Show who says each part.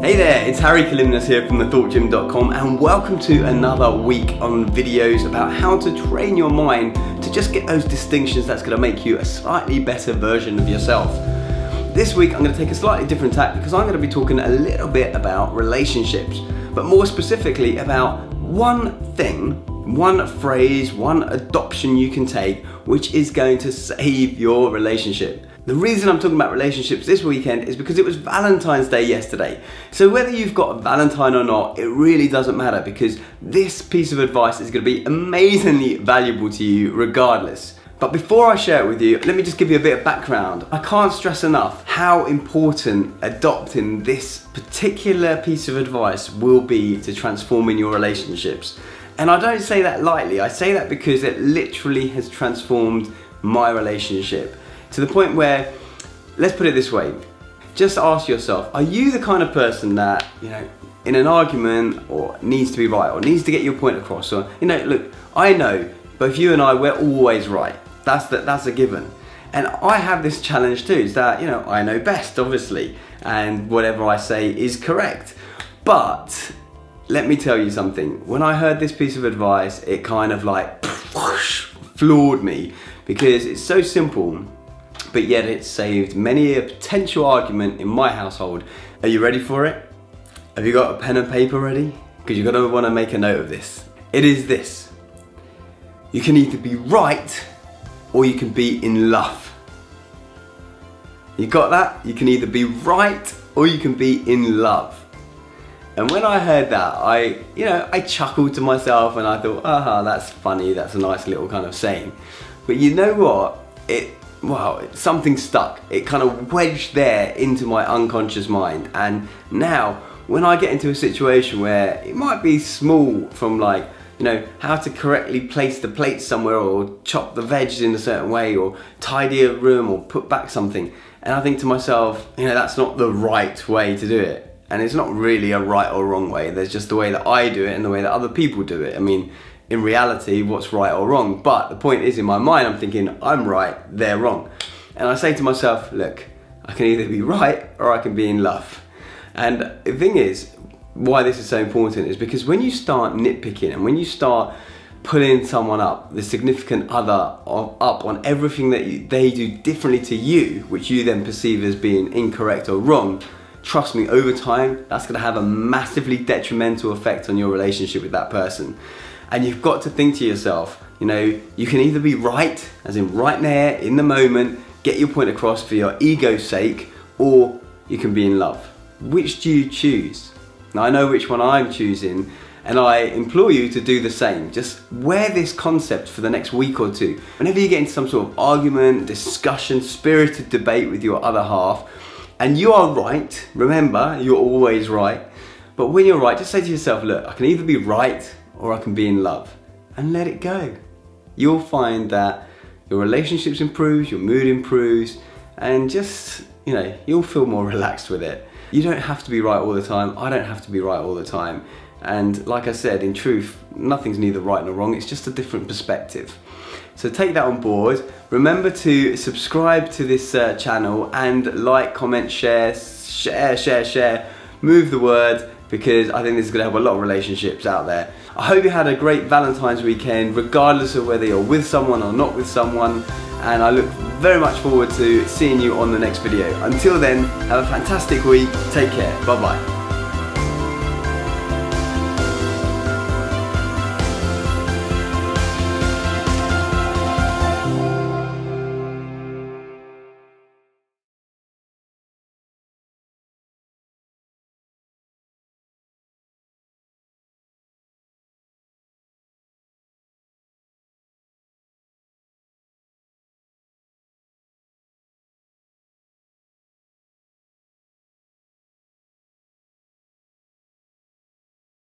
Speaker 1: Hey there, it's Kalymnios here from thethougugym.com and welcome to another week on videos about how to train your mind to just get those distinctions that's going to make you a slightly better version of yourself. This week I'm going to take a slightly different tack because I'm going to be talking a little bit about relationships, but more specifically about one thing, one phrase, one adoption you can take which is going to save your relationship. The reason I'm talking about relationships this weekend is because it was Valentine's Day yesterday. So whether you've got a Valentine or not, it really doesn't matter because this piece of advice is going to be amazingly valuable to you regardless. But before I share it with you, let me just give you a bit of background. I can't stress enough how important adopting this particular piece of advice will be to transforming your relationships. And I don't say that lightly, I say that because it literally has transformed my relationship. To the point where, let's put it this way, just ask yourself, are you the kind of person that, in an argument or needs to be right or needs to get your point across, or, look, I know both you and I, we're always right. That's a given. And I have this challenge too, is that, I know best, obviously, and whatever I say is correct. But let me tell you something, when I heard this piece of advice, it kind of like whoosh, floored me because it's so simple. But yet it saved many a potential argument in my household. Are you ready for it? Have you got a pen and paper ready? Because you're going to want to make a note of this. It is this. You can either be right or you can be in love. You got that? You can either be right or you can be in love. And when I heard that, I chuckled to myself and I thought, that's funny, that's a nice little kind of saying. But you know what? Something stuck. It kind of wedged there into my unconscious mind. And now, when I get into a situation where it might be small from how to correctly place the plate somewhere or chop the veg in a certain way or tidy a room or put back something. And I think to myself, that's not the right way to do it. And it's not really a right or wrong way. There's just the way that I do it and the way that other people do it. In reality, what's right or wrong? But the point is, in my mind, I'm thinking, I'm right, they're wrong. And I say to myself, look, I can either be right or I can be in love. And the thing is, why this is so important is because when you start nitpicking and when you start pulling someone up, the significant other up on everything that they do differently to you, which you then perceive as being incorrect or wrong, trust me, over time, that's going to have a massively detrimental effect on your relationship with that person. And you've got to think to yourself, you can either be right, as in right there, in the moment, get your point across for your ego's sake, or you can be in love. Which do you choose? Now I know which one I'm choosing, and I implore you to do the same. Just wear this concept for the next week or two. Whenever you get into some sort of argument, discussion, spirited debate with your other half, and you are right, remember, you're always right, but when you're right, just say to yourself, look, I can either be right or I can be in love, and let it go. You'll find that your relationships improves, your mood improves, and just, you'll feel more relaxed with it. You don't have to be right all the time. I don't have to be right all the time. And like I said, in truth, nothing's neither right nor wrong. It's just a different perspective. So take that on board. Remember to subscribe to this channel and like, comment, share, move the word, because I think this is going to help a lot of relationships out there. I hope you had a great Valentine's weekend, regardless of whether you're with someone or not with someone, and I look very much forward to seeing you on the next video. Until then, have a fantastic week, take care, bye bye.